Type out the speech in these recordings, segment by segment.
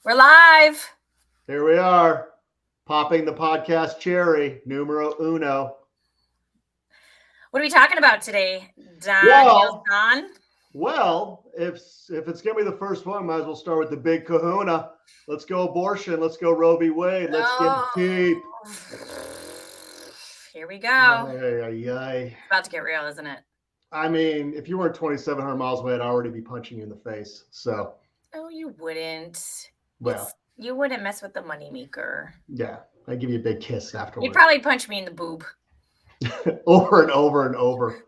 We're live. Here we are, popping the podcast cherry, numero uno. What are we talking about today, Well, Don? if it's gonna be the first one, might as well start with the Big Kahuna. Let's go abortion. Let's go Roe v. Wade. Let's get deep. Here we go. Ay, ay, ay. It's about to get real, isn't it? I mean, if you weren't 2,700 miles away, I'd already be punching you in the face. So. Oh, you wouldn't. Well. You wouldn't mess with the moneymaker. Yeah, I'd give you a big kiss afterwards. You'd probably punch me in the boob. over and over and over.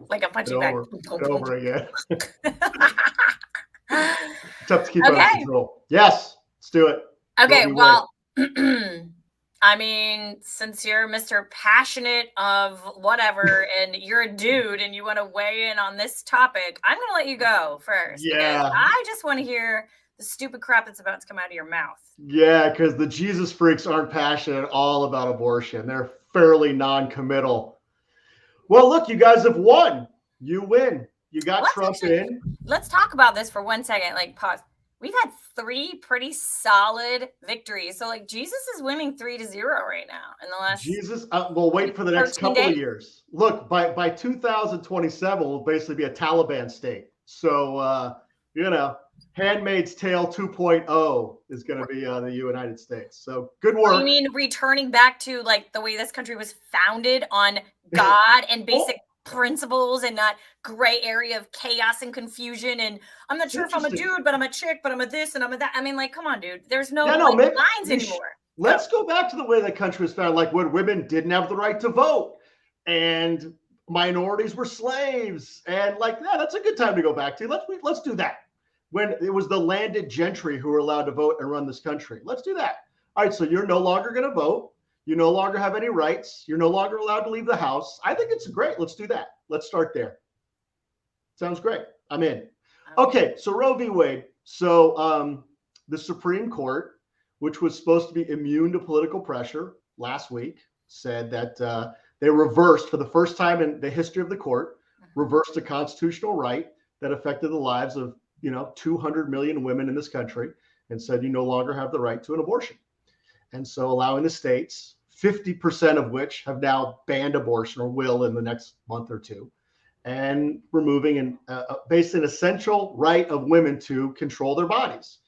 Like a punching bag. Over again. Tough to keep under control. Yes, let's do it. Okay, well, I mean, since you're Mr. Passionate of whatever and you're a dude and you want to weigh in on this topic, I'm going to let you go first. Yeah. I just want to hear the stupid crap that's about to come out of your mouth. Yeah, because the Jesus freaks aren't passionate at all about abortion. They're fairly non-committal. Well, look, you guys have won. You win. You got Trump in. Let's talk about this for 1 second. Like, pause. We've had 3 pretty solid victories. So, like, Jesus is winning 3-0 right now in the last. Jesus, we'll wait for the next couple of years. Look, by 2027, we'll basically be a Taliban state. So, Handmaid's Tale 2.0 is going to be the United States. So good work. You mean returning back to like the way this country was founded on God and basic principles and not gray area of chaos and confusion? And I'm not sure if I'm a dude, but I'm a chick, but I'm a this and I'm a that. I mean, like, come on, dude. There's no lines anymore. Let's go back to the way the country was founded, like when women didn't have the right to vote and minorities were slaves. And like, yeah, that's a good time to go back to. Let's do that. When it was the landed gentry who were allowed to vote and run this country. Let's do that. All right, so you're no longer going to vote. You no longer have any rights. You're no longer allowed to leave the house. I think it's great. Let's do that. Let's start there. Sounds great. I'm in. Okay, so Roe v. Wade. So the Supreme Court, which was supposed to be immune to political pressure last week, said that they reversed, for the first time in the history of the court, reversed a constitutional right that affected the lives of 200 million women in this country, and said you no longer have the right to an abortion. And so allowing the states, 50% of which have now banned abortion or will in the next month or two, and removing basically an essential right of women to control their bodies.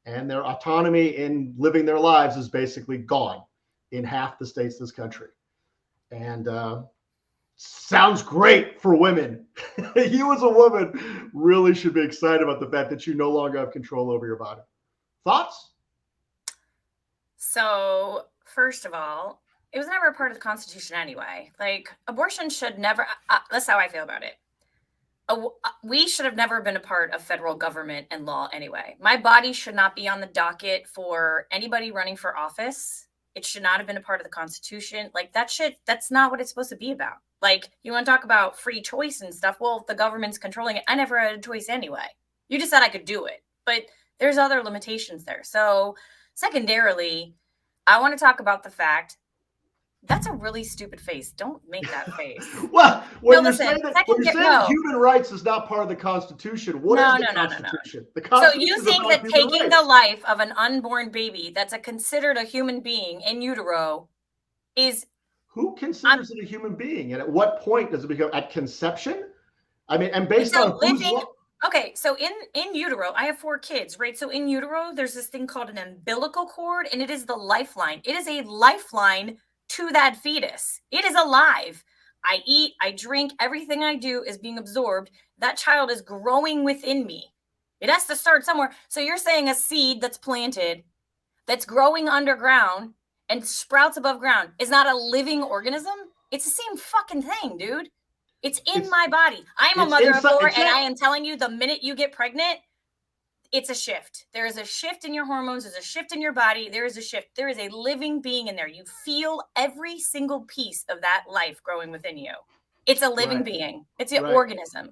And their autonomy in living their lives is basically gone in half the states of this country. And sounds great for women. You as a woman really should be excited about the fact that you no longer have control over your body. Thoughts? So, first of all, it was never a part of the Constitution anyway. Like, abortion should never, that's how I feel about it. We should have never been a part of federal government and law anyway. My body should not be on the docket for anybody running for office. It should not have been a part of the Constitution. Like, that's not what it's supposed to be about. Like, you want to talk about free choice and stuff? Well, if the government's controlling it, I never had a choice anyway. You just said I could do it, but there's other limitations there. So secondarily, I want to talk about the fact that's a really stupid face. Don't make that face. Well, when you're saying human rights is not part of the Constitution, what is the Constitution? The Constitution. So you think that taking the life of an unborn baby that's considered a human being in utero is... Who considers it a human being? And at what point does it become at conception? I mean, and based on living. Okay, so in utero, I have 4 kids, right? So in utero, there's this thing called an umbilical cord, and it is the lifeline. It is a lifeline to that fetus. It is alive. I eat, I drink, everything I do is being absorbed. That child is growing within me. It has to start somewhere. So you're saying a seed that's planted, that's growing underground, and sprouts above ground is not a living organism? It's the same fucking thing, dude. It's in my body. I'm a mother of 4, and I am telling you, the minute you get pregnant, it's a shift. There is a shift in your hormones. There's a shift in your body. There is a shift. There is a living being in there. You feel every single piece of that life growing within you. It's a living being. It's an organism.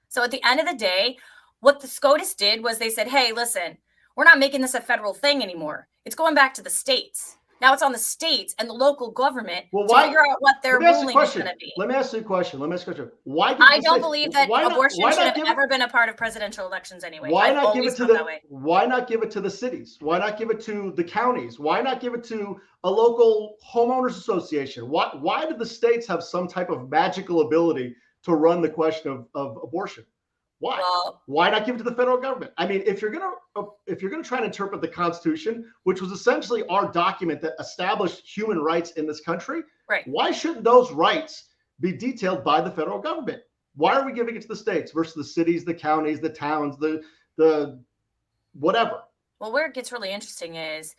So at the end of the day, what the SCOTUS did was they said, hey, listen, we're not making this a federal thing anymore. It's going back to the states. Now it's on the states and the local government Well, to why? figure out what Let their me ask you a ruling is going question. to be. Let me ask you a question. Let me ask you a question. Why give it to I the don't states? believe that Why not? abortion Why should not have give it? ever been a part of presidential elections anyway. Why I've not give it always to felt that the? way. Why not give it to the cities? Why not give it to the counties? Why not give it to a local homeowners association? Why do the states have some type of magical ability to run the question of abortion? Why? Well, Why not give it to the federal government? I mean, if you're gonna try and interpret the Constitution, which was essentially our document that established human rights in this country, right. why shouldn't those rights be detailed by the federal government? Why are we giving it to the states versus the cities, the counties, the towns, the whatever? Well, where it gets really interesting is,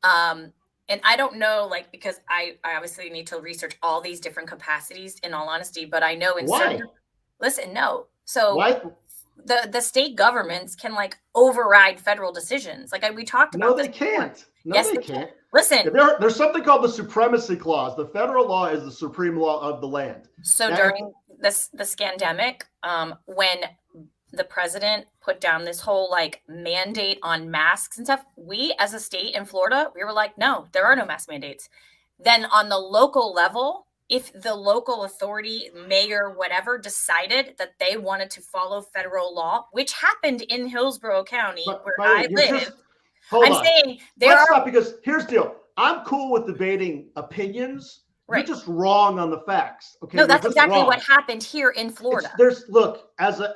and I don't know, like, because I obviously need to research all these different capacities in all honesty, but I know in certain, Why? listen, no. So Why? the state governments can like override federal decisions. Like we talked No, about they this before. can't. No, Yes, they they can. can't. Listen, There's something called the supremacy clause. The federal law is the supreme law of the land. so Now, if, during this scandemic, when the president put down this whole like mandate on masks and stuff, we as a state in Florida, we were like, no, there are no mask mandates. Then on the local level, if the local authority, mayor, whatever, decided that they wanted to follow federal law, which happened in Hillsborough County but where by the way, I you're live, just hold I'm on. saying there Let's are stop because here's the deal. I'm cool with debating opinions. You're right. just wrong on the facts. Okay, No, you're that's just exactly what wrong. happened here in Florida. There's look, as a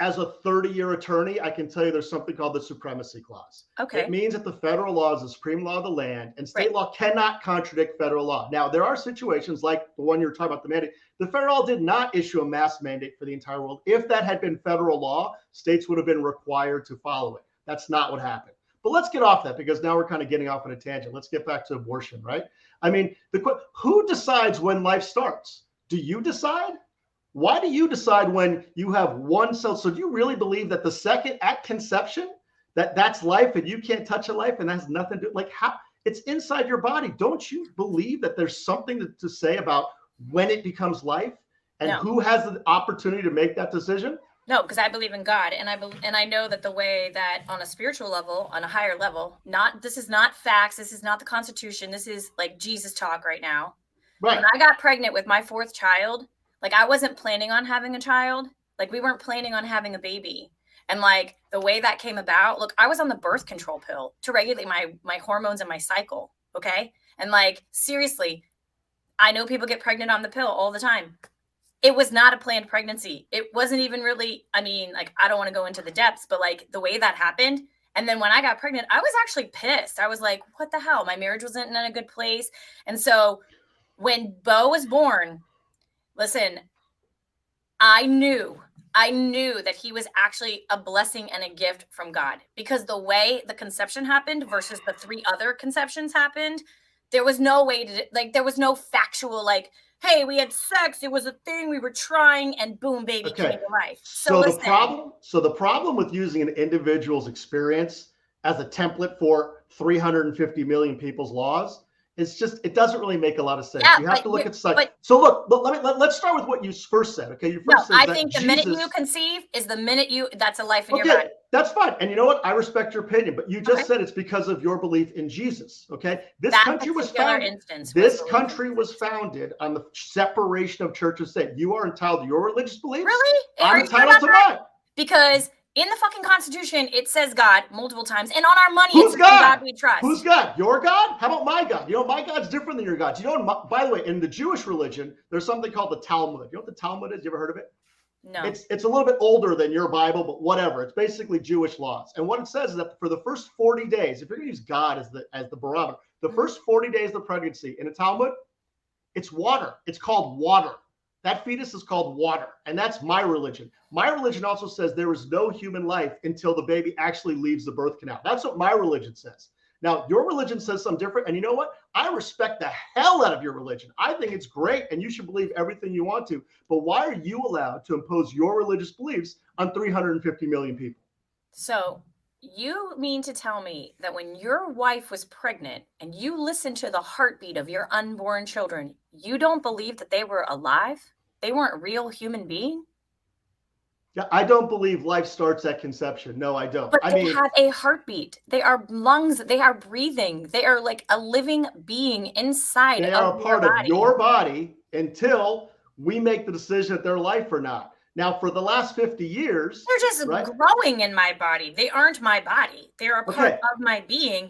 30-year attorney, I can tell you there's something called the supremacy clause. It Okay. means that the federal law is the supreme law of the land, and state Right. law cannot contradict federal law. Now, there are situations like the one you're talking about, the mandate. The federal law did not issue a mask mandate for the entire world. If that had been federal law, states would have been required to follow it. That's not what happened. But let's get off that because now we're kind of getting off on a tangent. Let's get back to abortion, right? I mean, who decides when life starts? Do you decide? Why do you decide when you have one cell? So do you really believe that the second at conception, that's life and you can't touch a life and that has nothing to do, like how it's inside your body? Don't you believe that there's something to say about when it becomes life and No. who has the opportunity to make that decision? No, because I believe in God, and I know that the way that on a spiritual level, on a higher level, not this is not facts, this is not the Constitution, this is like Jesus talk right now. Right. When I got pregnant with my fourth child, like I wasn't planning on having a child, like we weren't planning on having a baby, and like the way that came about, look, I was on the birth control pill to regulate my hormones and my cycle, okay, and like seriously, I know people get pregnant on the pill all the time. It was not a planned pregnancy. It wasn't even really, I mean, like, I don't want to go into the depths, but like the way that happened. And then when I got pregnant, I was actually pissed. I was like, what the hell? My marriage wasn't in a good place. And so when Bo was born, listen, I knew that he was actually a blessing and a gift from God because the way the conception happened versus the three other conceptions happened, there was no way to, like, there was no factual, like, hey, we had sex, it was a thing, we were trying, and boom, baby came Okay. to life. So So listen, the problem with using an individual's experience as a template for 350 million people's laws is just it doesn't really make a lot of sense. yeah, You have to look at but so look, let's start with what you first said. Okay, you no, first said I that think the minute you Jesus. conceive is the minute that's a life in your Okay, body. that's fine. And you know what? I respect your opinion, but you Okay. just said it's because of your belief in Jesus. Okay. That particular instance This country was founded on the separation of church and state. You are entitled to your religious beliefs. Really? Are I'm you sure entitled about to that? mine. Because in the fucking Constitution, it says God multiple times, and on our money, Who's it says in God? God we trust. Who's God? Your God? How about my God? You know, my God's different than your God. You know, by the way, in the Jewish religion, there's something called the Talmud. You know what the Talmud is? You ever heard of it? No. It's a little bit older than your Bible, but whatever. It's basically Jewish laws. And what it says is that for the first 40 days, if you're going to use God as the barometer, the first 40 days of pregnancy in a Talmud, it's water. It's called water. That fetus is called water. And that's my religion. My religion also says there is no human life until the baby actually leaves the birth canal. That's what my religion says. Now, your religion says something different. And you know what? I respect the hell out of your religion. I think it's great and you should believe everything you want to. But why are you allowed to impose your religious beliefs on 350 million people? So you mean to tell me that when your wife was pregnant and you listened to the heartbeat of your unborn children, you don't believe that they were alive? They weren't a real human being? Yeah, I don't believe life starts at conception. No, I don't. But I they mean, have a heartbeat. They are lungs. They are breathing. They are like a living being inside they of are a your part of body. your body until we make the decision that they're life or not. Now, for the last 50 years, They're just right? growing in my body. They aren't my body. They're a part Okay. of my being,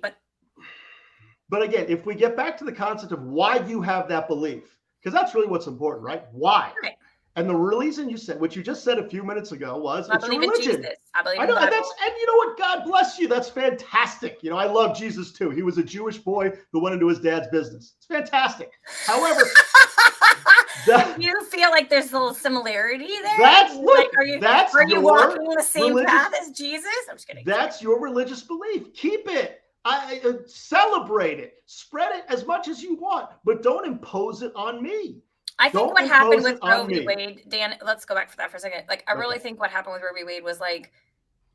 But again, if we get back to the concept of why you have that belief, because that's really what's important, right? Why? right. And the reason you said what you just said a few minutes ago was I it's your believe in religion. Jesus. I believe I in the know, and Bible. you know what? God bless you. That's fantastic. You know, I love Jesus too. He was a Jewish boy who went into his dad's business. It's fantastic. However, You feel like there's a little similarity there? that's Like, look, are you that's walking your the same religious. path as Jesus? I'm just kidding. That's your religious belief. Keep it. Celebrate it. Spread it as much as you want, but don't impose it on me. I think Don't what happened impose with it Roe on v. me. Wade, Dan, let's go back for that for a second. Like, I really Okay. think what happened with Roe v. Wade was like,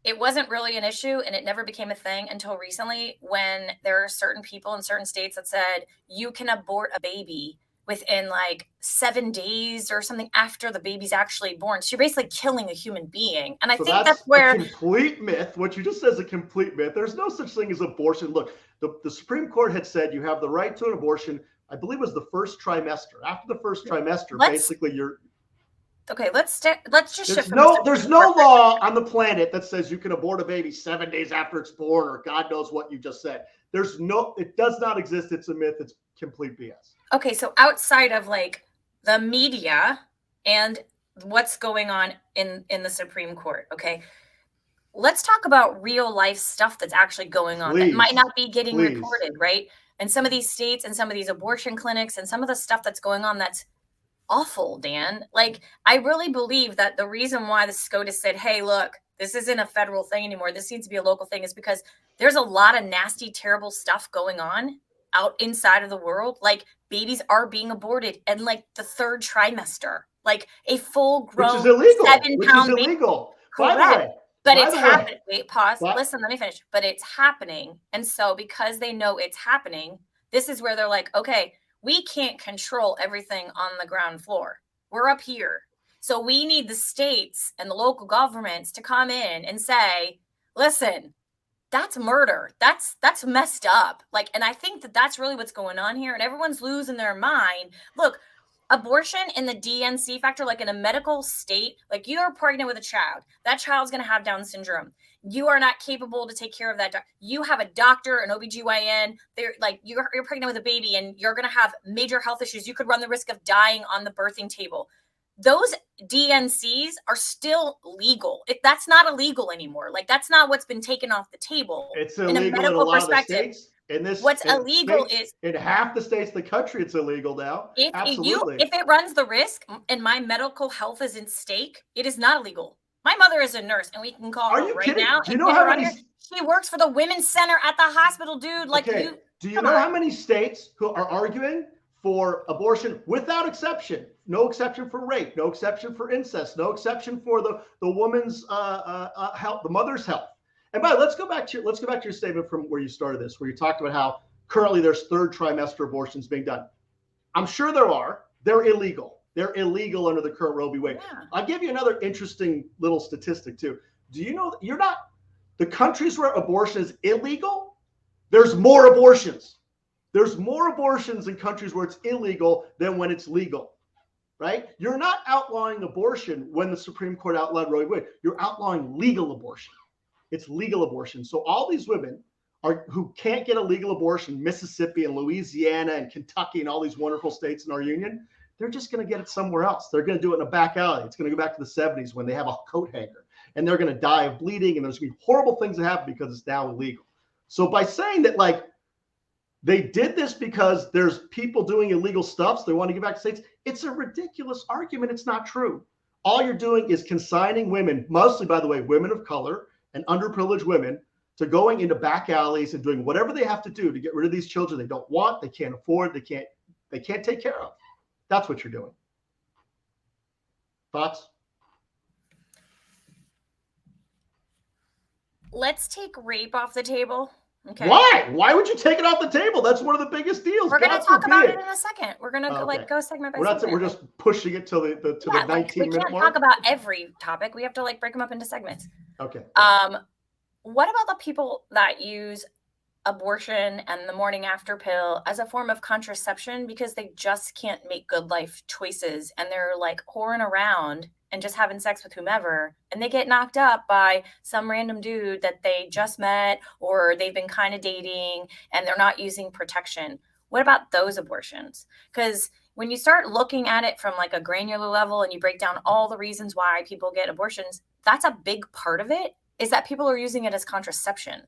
it wasn't really an issue and it never became a thing until recently when there are certain people in certain states that said you can abort a baby within like 7 days or something after the baby's actually born. So you're basically killing a human being. And I So think that's that's a where complete myth. What you just said is a complete myth. There's no such thing as abortion. Look, the Supreme Court had said you have the right to an abortion. I believe it was the first trimester. After the first trimester, basically you're okay, let's just shift there's from the no Supreme Court. law on the planet that says you can abort a baby 7 days after it's born or God knows what you just said. It does not exist. It's a myth. It's complete BS. Okay, so outside of like the media and what's going on in the Supreme Court, okay? Let's talk about real life stuff that's actually going on that might Please, not be getting please. reported, right? And some of these states and some of these abortion clinics and some of the stuff that's going on that's awful, Dan. Like, I really believe that the reason why the SCOTUS said, hey, look, this isn't a federal thing anymore. This needs to be a local thing is because there's a lot of nasty, terrible stuff going on out inside of the world. Like, babies are being aborted in like the 3rd trimester, like a full Which is grown illegal. 7-pound baby. By the Correct. way, But by it's the way, happening. Wait, pause. but Listen, let me finish. But it's happening. And so because they know it's happening, this is where they're like, okay, we can't control everything on the ground floor. We're up here. So we need the states and the local governments to come in and say, listen, that's murder. That's messed up. Like, and I think that that's really what's going on here. And everyone's losing their mind. Look, abortion in the DNC factor, like in a medical state, like you are pregnant with a child, that child's going to have Down syndrome. You are not capable to take care of that. You have a doctor, an OBGYN. They're like, you're pregnant with a baby and you're going to have major health issues. You could run the risk of dying on the birthing table. Those DNCs are still legal. That's not illegal anymore. Like, that's not what's been taken off the table. it's In a illegal in a medical lot of the perspective, states. In what's illegal is in half the states of the country, it's illegal now. Absolutely. if it runs the risk and my medical health is in stake, it is not illegal. My mother is a nurse, and we can call Are her you right kidding? now Do you and know get how her on many? here. She works for the women's center at the hospital, dude. Like, Okay. Do you come know on. how many states who are arguing for abortion without exception? No exception for rape, no exception for incest, no exception for the woman's health, the mother's health. And by the way, let's go back to your statement from where you started this, where you talked about how currently there's 3rd trimester abortions being done. I'm sure there are. They're illegal. They're illegal under the current Roe v. Wade. Yeah. I'll give you another interesting little statistic too. Do you know that you're not the countries where abortion is illegal? There's more abortions. There's more abortions in countries where it's illegal than when it's legal, right? You're not outlawing abortion when the Supreme Court outlawed Roe v. Wade. You're outlawing legal abortion. It's legal abortion. So all these women who can't get a legal abortion, Mississippi and Louisiana and Kentucky and all these wonderful states in our union, they're just going to get it somewhere else. They're going to do it in a back alley. It's going to go back to the 70s when they have a coat hanger and they're going to die of bleeding and there's going to be horrible things that happen because it's now illegal. So by saying that, like, they did this because there's people doing illegal stuff, so they want to get back to states, it's a ridiculous argument. It's not true. All you're doing is consigning women, mostly, by the way, women of color and underprivileged women, to going into back alleys and doing whatever they have to do to get rid of these children they don't want, they can't afford, they can't take care of. That's what you're doing. Thoughts? Let's take rape off the table Okay. Why would you take it off the table? That's one of the biggest deals. We're going to God talk about forbid. it in a second. We're going to Okay. go segment by We're not. segment. We're just pushing it to the Yeah, 19 we minute can't mark. talk about every topic. We have to break them up into segments. Okay. What about the people that use abortion and the morning after pill as a form of contraception because they just can't make good life choices and they're like whoring around and just having sex with whomever and they get knocked up by some random dude that they just met or they've been kind of dating and they're not using protection? What about those abortions? Because when you start looking at it from like a granular level and you break down all the reasons why people get abortions, that's a big part of it, is that people are using it as contraception.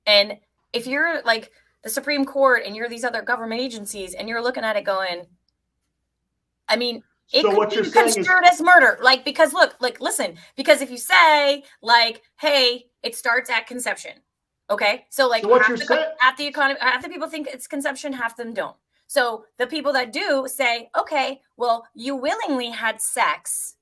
And if you're like the Supreme Court and you're these other government agencies and you're looking at it going, I mean, it So could what be you're saying is, construed as murder. Like, because look, like, listen, because if you say like, hey, it starts at conception. Okay. So like so what you're saying, half the people think it's conception, half of them don't. So the people that do say, okay, well, you willingly had sex.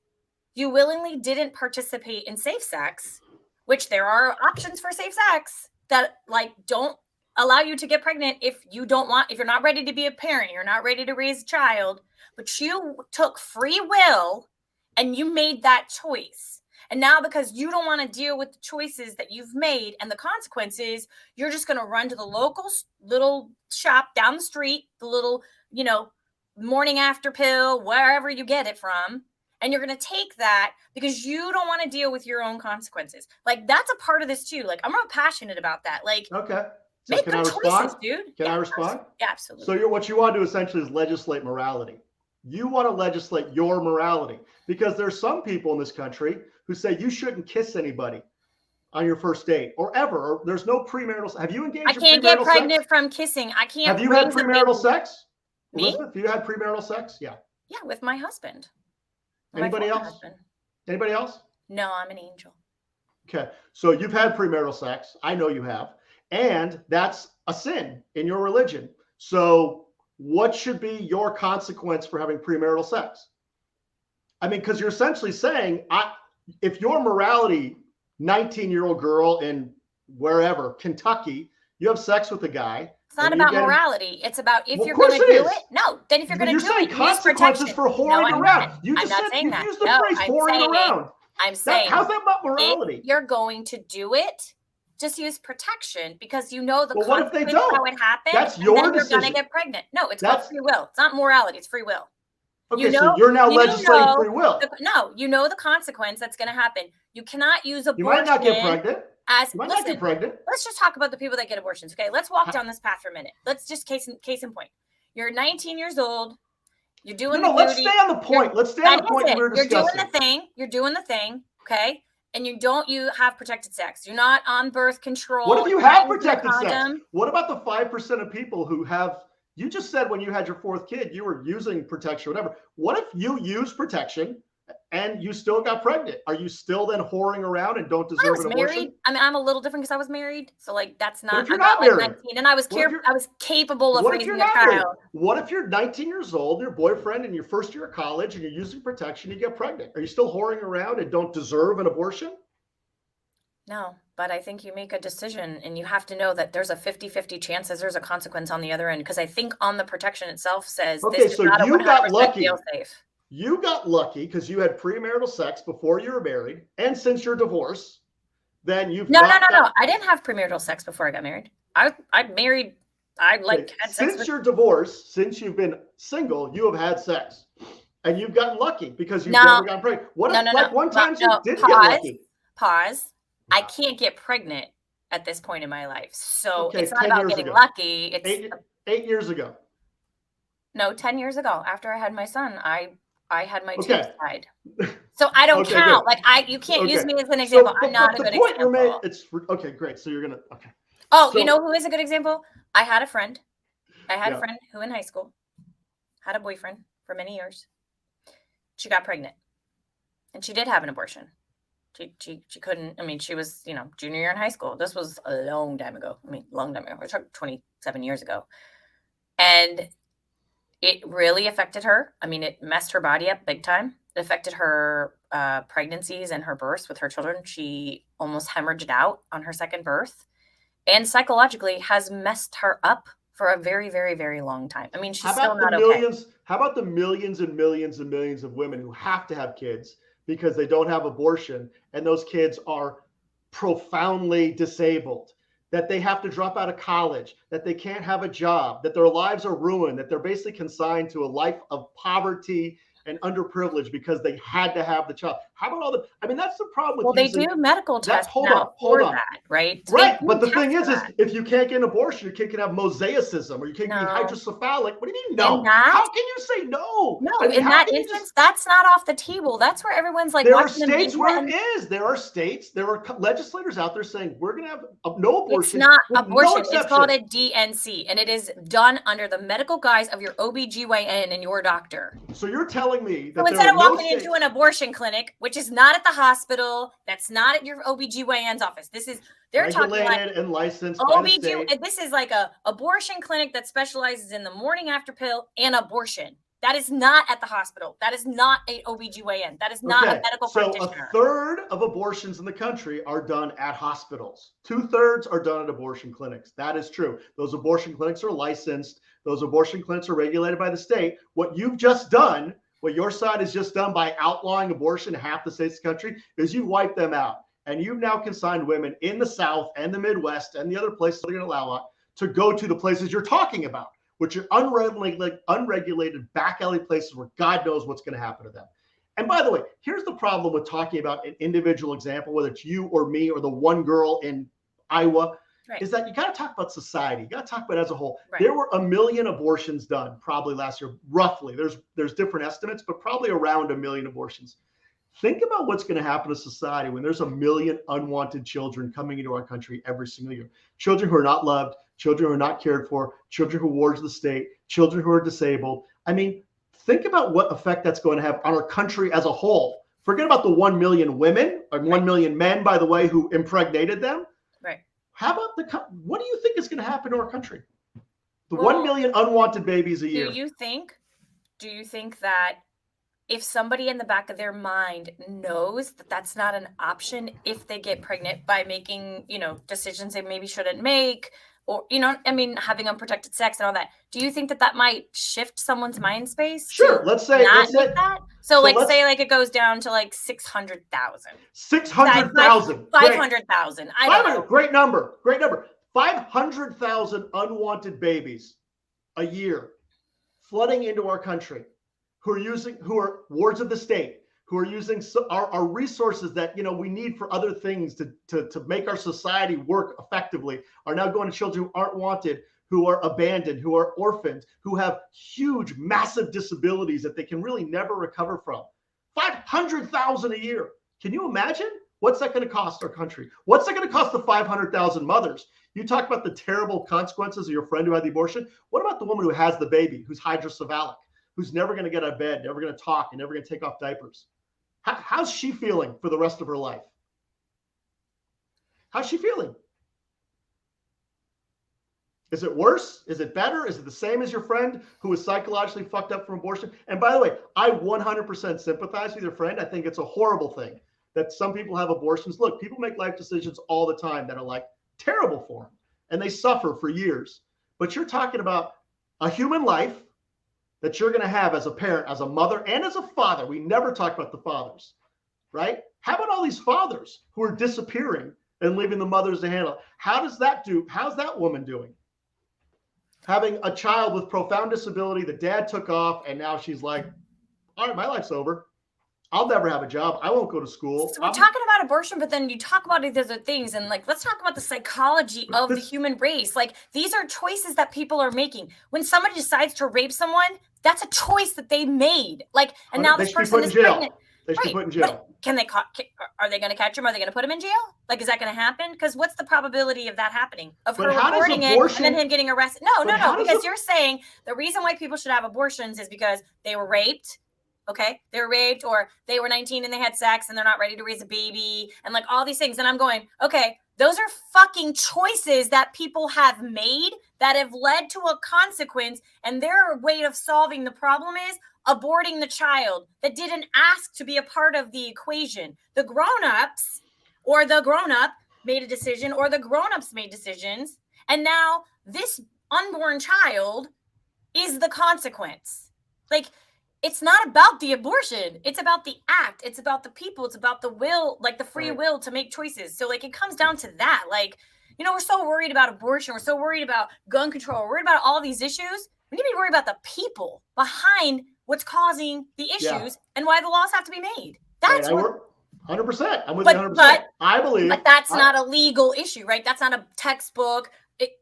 You willingly didn't participate in safe sex, which there are options for safe sex that like don't allow you to get pregnant if you're not ready to be a parent, you're not ready to raise a child, but you took free will and you made that choice. And now because you don't want to deal with the choices that you've made and the consequences, you're just going to run to the local little shop down the street, the little, morning after pill, wherever you get it from. And you're going to take that because you don't want to deal with your own consequences. Like, that's a part of this too. Like, I'm real passionate about that. Like, okay. So make can I good respond? choices, dude. Can I respond? Yeah, absolutely. So what you want to do essentially is legislate morality. You want to legislate your morality because there's some people in this country who say you shouldn't kiss anybody on your first date or ever. Or there's no premarital. Have you engaged I in can't get premarital pregnant sex? from kissing. I can't. Have you had raise a premarital baby. sex? Me? Elizabeth, have you had premarital sex? Yeah. Yeah, with my husband. Anybody else? Anybody else? No, I'm an angel. Okay. So you've had premarital sex. I know you have. And that's a sin in your religion. So what should be your consequence for having premarital sex? I mean, because you're essentially saying, if your morality, 19-year-old girl in wherever, Kentucky, you have sex with a guy. It's not about morality. It's about if you're going to do it. No, then if you're going to do it, you're saying consequences for whoring around. You just said you used the phrase whoring around. I'm saying, how's that about morality? If you're going to do it, just use protection because you know the what if they don't? How it happened. That's your and then decision. You're going to get pregnant. No, it's called free will. It's not morality. It's free will. Okay, so you're now legislating free will. No, you know the consequence that's going to happen. You cannot use abortion. You might not get pregnant. Not get pregnant. Let's just talk about the people that get abortions. Okay, let's walk down this path for a minute. Let's just case in point. You're 19 years old. You're doing the let's stay on the point. Let's stay on the point we were discussing. You're doing the thing. Okay. And you have protected sex. You're not on birth control. What if you have protected sex? What about the 5% of people who have, you just said when you had your fourth kid, you were using protection, whatever. What if you use protection and you still got pregnant? Are you still then whoring around and don't deserve an abortion? Married. I mean, I'm a little different because I was married. So like, that's not, if you're not married, like 19, and I was capable of raising a child. Married? What if you're 19 years old, your boyfriend in your first year of college and you're using protection, you get pregnant? Are you still whoring around and don't deserve an abortion? No, but I think you make a decision and you have to know that there's a 50-50 chance that there's a consequence on the other end. Because I think on the protection itself says, okay, so you got lucky. You got lucky because you had premarital sex before you were married. And since you're divorced, then you've No. I didn't have premarital sex before I got married. I married. I had sex. Since you're divorced, since you've been single, you have had sex. And you've gotten lucky because you've never gotten pregnant. What if one time you didn't get lucky? Pause. I can't get pregnant at this point in my life. So it's not about getting lucky. It's 8 years ago. No, 10 years ago. After I had my son, I had my tubes tied. So I don't count. Good. Like you can't use me as an example. I'm not a good example. Okay, great. So you're gonna Oh, you know who is a good example? I had a friend. A friend who in high school had a boyfriend for many years. She got pregnant. And she did have an abortion. She couldn't, I mean, she was, junior year in high school. This was a long time ago. Long time ago. We're talking 27 years ago. And it really affected her. I mean, it messed her body up big time. It affected her pregnancies and her births with her children. She almost hemorrhaged out on her second birth. and psychologically has messed her up for a very, very, very long time. I mean, she's still not okay. How about the millions and millions and millions of women who have to have kids because they don't have abortion, and those kids are profoundly disabled, that they have to drop out of college, that they can't have a job, that their lives are ruined, that they're basically consigned to a life of poverty and underprivileged because they had to have the child. How about all the? I mean, that's the problem with they do medical tests now for that, right? Right, but the thing is if you can't get an abortion, your kid can have mosaicism, or you can't be hydrocephalic. What do you mean no? How can you say no? No, I mean, in that instance, that's not off the table. That's where everyone's like, there are states where it is. There are states, there are legislators out there saying we're going to have no abortion. It's not abortion. It's called a DNC, and it is done under the medical guise of your OBGYN and your doctor. So you're telling me that so instead of walking into an abortion clinic, which is not at the hospital, that's not at your OBGYN's office. This is they're regulated talking like and licensed. This is like a abortion clinic that specializes in the morning after pill and abortion. That is not at the hospital. That is not a OBGYN. That is not a medical practitioner. So a third of abortions in the country are done at hospitals. 2/3 are done at abortion clinics. That is true. Those abortion clinics are licensed. Those abortion clinics are regulated by the state. What you've just done, what your side has just done by outlawing abortion in half the states of the country, is you wiped them out. And you've now consigned women in the South and the Midwest and the other places that are going to allow it to go to the places you're talking about, which are unregulated back alley places where God knows what's going to happen to them. And by the way, here's the problem with talking about an individual example, whether it's you or me or the one girl in Iowa, is that you got to talk about society. You got to talk about it as a whole. There were 1 million abortions done probably last year, roughly. There's different estimates, but probably around 1 million abortions. Think about what's going to happen to society when there's 1 million unwanted children coming into our country every single year. Children who are not loved, children who are not cared for, children who are wards of the state, children who are disabled. I mean, think about what effect that's going to have on our country as a whole. Forget about the 1 million women or 1 million men, by the way, who impregnated them. Right. How about what do you think is going to happen to our country? The 1 million unwanted babies a year. Do you think that if somebody in the back of their mind knows that that's not an option if they get pregnant by making, decisions they maybe shouldn't make, or, having unprotected sex and all that, do you think that might shift someone's mind space? Sure. Let's say that. So say it goes down to 600,000. 600,000. 500,000. I don't know. Great number. 500,000 unwanted babies a year flooding into our country, who are wards of the state, who are using our resources that we need for other things to make our society work effectively, are now going to children who aren't wanted, who are abandoned, who are orphaned, who have huge, massive disabilities that they can really never recover from. 500,000 a year. Can you imagine? What's that going to cost our country? What's that going to cost the 500,000 mothers? You talk about the terrible consequences of your friend who had the abortion. What about the woman who has the baby, who's hydrocephalic, who's never going to get out of bed, never going to talk, and never going to take off diapers? How's she feeling for the rest of her life? How's she feeling? Is it worse? Is it better? Is it the same as your friend who was psychologically fucked up from abortion? And by the way, I 100% sympathize with your friend. I think it's a horrible thing that some people have abortions. Look, people make life decisions all the time that are terrible for them, and they suffer for years. But you're talking about a human life that you're going to have as a parent, as a mother, and as a father. We never talk about the fathers, right? How about all these fathers who are disappearing and leaving the mothers to handle it? How's that woman doing? Having a child with profound disability, the dad took off, and now she's like, all right, my life's over. I'll never have a job. I won't go to school. So we're talking about abortion, but then you talk about these other things, and let's talk about the psychology of the human race. These are choices that people are making. When somebody decides to rape someone, that's a choice that they made. And now this person is pregnant. They should be put in jail. But are they going to catch him? Are they going to put him in jail? Is that going to happen? Because what's the probability of that happening? Of her reporting it and then him getting arrested? No. Because you're saying the reason why people should have abortions is because they were raped. Okay, they were raped, or they were 19 and they had sex and they're not ready to raise a baby, and all these things. And I'm going, okay, those are fucking choices that people have made that have led to a consequence. And their way of solving the problem is aborting the child that didn't ask to be a part of the equation. The grown-ups or the grown-up made a decision or the grown-ups made decisions. And now this unborn child is the consequence. Like, it's not about the abortion. It's about the act. It's about the people. It's about the will, like the free will to make choices. So like, it comes down to that. Like, you know, we're so worried about abortion. We're so worried about gun control. We're worried about all these issues. We need to be worried about the people behind what's causing the issues and why the laws have to be made. That's what. 100%. I'm with you 100%. I believe. But that's not a legal issue, right? That's not a textbook.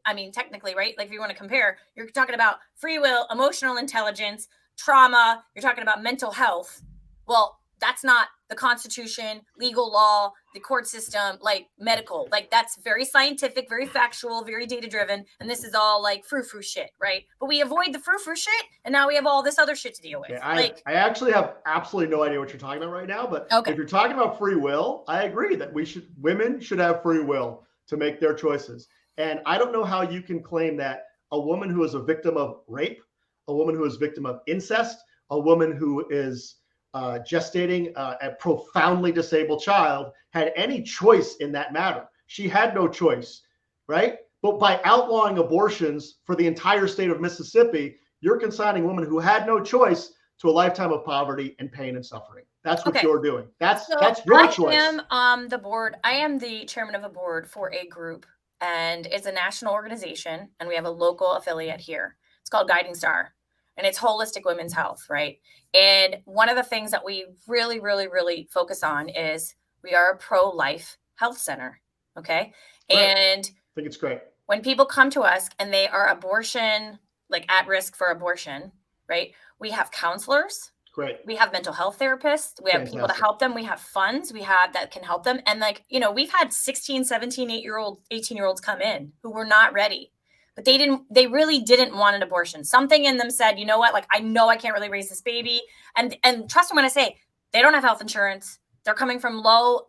I mean, technically, right? Like, if you want to compare, you're talking about free will, emotional intelligence, trauma. You're talking about mental health. Well, that's not the Constitution, legal law, the court system, like medical. Like, that's very scientific, very factual, very data driven. And this is all like frou-frou shit, right? But we avoid the frou-frou shit, and now we have all this other shit to deal with. I actually have absolutely no idea what you're talking about right now. But if you're talking about free will, I agree that women should have free will to make their choices. And I don't know how you can claim that a woman who is a victim of rape, a woman who is a victim of incest, a woman who is gestating a profoundly disabled child had any choice in that matter. She had no choice, right? But by outlawing abortions for the entire state of Mississippi, you're consigning women who had no choice to a lifetime of poverty and pain and suffering. That's what you're doing. That's your choice. I am the board. I am the chairman of a board for a group, and it's a national organization, and we have a local affiliate here. It's called Guiding Star, and it's holistic women's health, right? And one of the things that we really, really, really focus on is we are a pro-life health center, okay? Right. And I think it's great. When people come to us and they are abortion, like at risk for abortion, right? We have counselors. Great. We have mental health therapists. We have people to help them. We have funds we have that can help them. And like, you know, we've had 16, 17, 18-year-olds come in who were not ready, but they really didn't want an abortion. Something in them said, you know what? Like, I know I can't really raise this baby. And trust me when I say they don't have health insurance. They're coming from low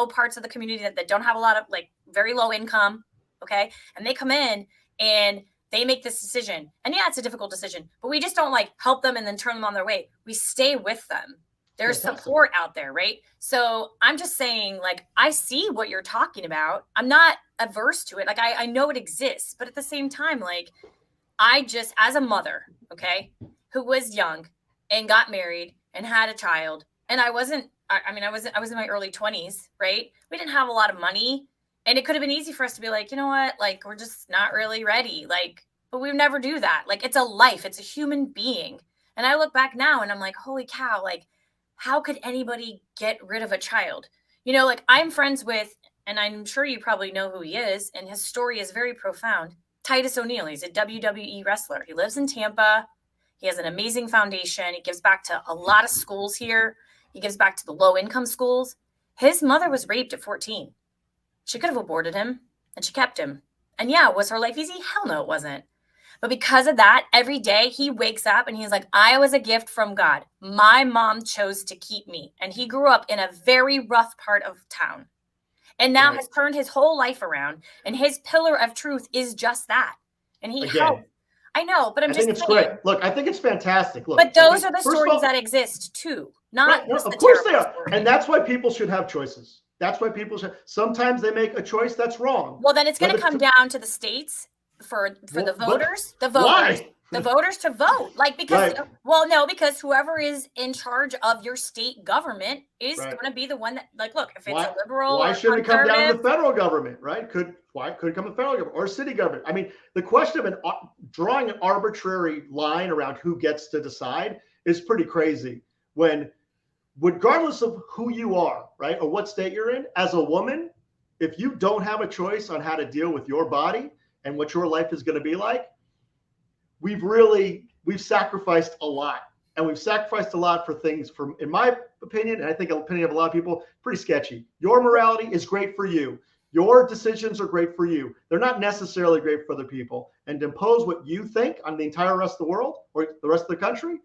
parts of the community that don't have a lot of, like, very low income. Okay. And they come in and they make this decision. And yeah, it's a difficult decision, but we just don't like help them and then turn them on their way. We stay with them. There's support out there, right? So I'm just saying, like, I see what you're talking about. I'm not averse to it. Like, I know it exists, but at the same time, like, I just, as a mother, okay, who was young and got married and had a child, and I was in my early 20s, right? We didn't have a lot of money. And it could have been easy for us to be like, you know what? Like, we're just not really ready. Like, but we would never do that. Like, it's a life. It's a human being. And I look back now and I'm like, holy cow, like, how could anybody get rid of a child? You know, like, I'm friends with, and I'm sure you probably know who he is, and his story is very profound. Titus O'Neil. He's a WWE wrestler. He lives in Tampa. He has an amazing foundation. He gives back to a lot of schools here. He gives back to the low-income schools. His mother was raped at 14. She could have aborted him, and she kept him. And yeah, was her life easy? Hell no, it wasn't. But because of that, every day he wakes up and he's like, I was a gift from God. My mom chose to keep me. And he grew up in a very rough part of town and now has turned his whole life around. And his pillar of truth is just that. And he helped. I know, but I think it's great. Look, I think it's fantastic. Look, but those are the stories that exist too. Not just of course they are. And that's why people should have choices. That's why people should. Sometimes they make a choice that's wrong. Well, then it's going to come down to the states for the voters. Why? The voters to vote. Like, because, well, no, because whoever is in charge of your state government is going to be the one that, like, look, if it's a liberal, why should it come down to the federal government, right? Why could it come to the federal government or city government? I mean, the question of drawing an arbitrary line around who gets to decide is pretty crazy when, regardless of who you are, right, or what state you're in, as a woman, if you don't have a choice on how to deal with your body and what your life is going to be like, we've sacrificed a lot. And we've sacrificed a lot for things, in my opinion, and I think the opinion of a lot of people, pretty sketchy. Your morality is great for you. Your decisions are great for you. They're not necessarily great for other people. And to impose what you think on the entire rest of the world or the rest of the country,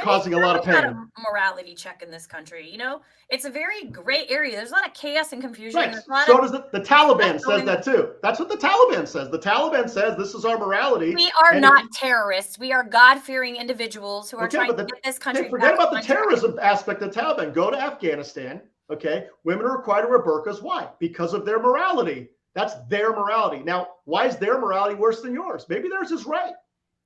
causing a lot of pain. Not a morality check in this country, you know, it's a very gray area. There's a lot of chaos and confusion. Right. So does the Taliban says that too. That's what the Taliban says. The Taliban says this is our morality. We are not terrorists. We are God-fearing individuals who are trying to get this country. Forget about the terrorism aspect of the Taliban. Go to Afghanistan Okay. Women are required to wear burqas. Why? Because of their morality. That's their morality. Now, why is their morality worse than yours? Maybe theirs is right.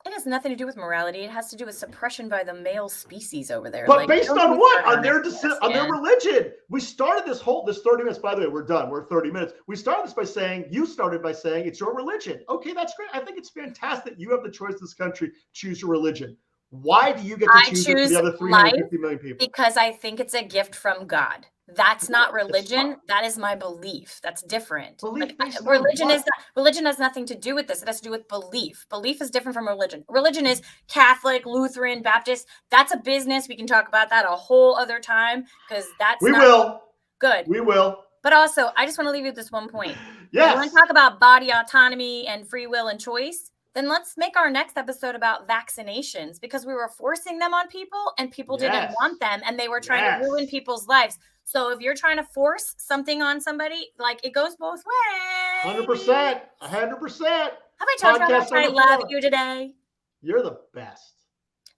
It has nothing to do with morality. It has to do with suppression by the male species over there. But Like, based don't on get me what? started On their on their man. religion. We started this 30 minutes. By the way, we're done. We're 30 minutes. We started this by saying, you started by saying it's your religion. Okay, that's great. I think it's fantastic. You have the choice in this country. Choose your religion. Why do you get to I choose it for choose the other life 350 million people? because I think it's a gift from God. That's not It's religion. fine. That is my belief. That's different. Belief Like based on religion what? is not, religion has nothing to do with this. It has to do with belief. Belief is different from religion. Religion is Catholic, Lutheran, Baptist. That's a business. We can talk about that a whole other time because that's We not will. good. We will. But also, I just want to leave you with this one point. Yes. You want to talk about body autonomy and free will and choice? Then let's make our next episode about vaccinations because we were forcing them on people and people didn't want them and they were trying to ruin people's lives. So if you're trying to force something on somebody, like it goes both ways. 100%. 100%. Have I told you how much I love you today? You're the best.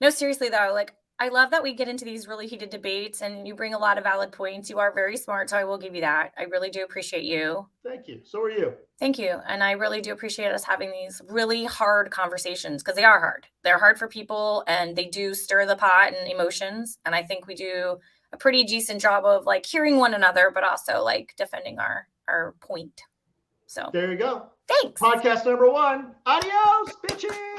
No, seriously though, like I love that we get into these really heated debates and you bring a lot of valid points. You are very smart, so I will give you that. I really do appreciate you. Thank you. So are you. Thank you. And I really do appreciate us having these really hard conversations because they are hard. They're hard for people and they do stir the pot and emotions. And I think we do a pretty decent job of like hearing one another, but also like defending our point. So there you go. Thanks. Podcast number 1. Adios, bitches.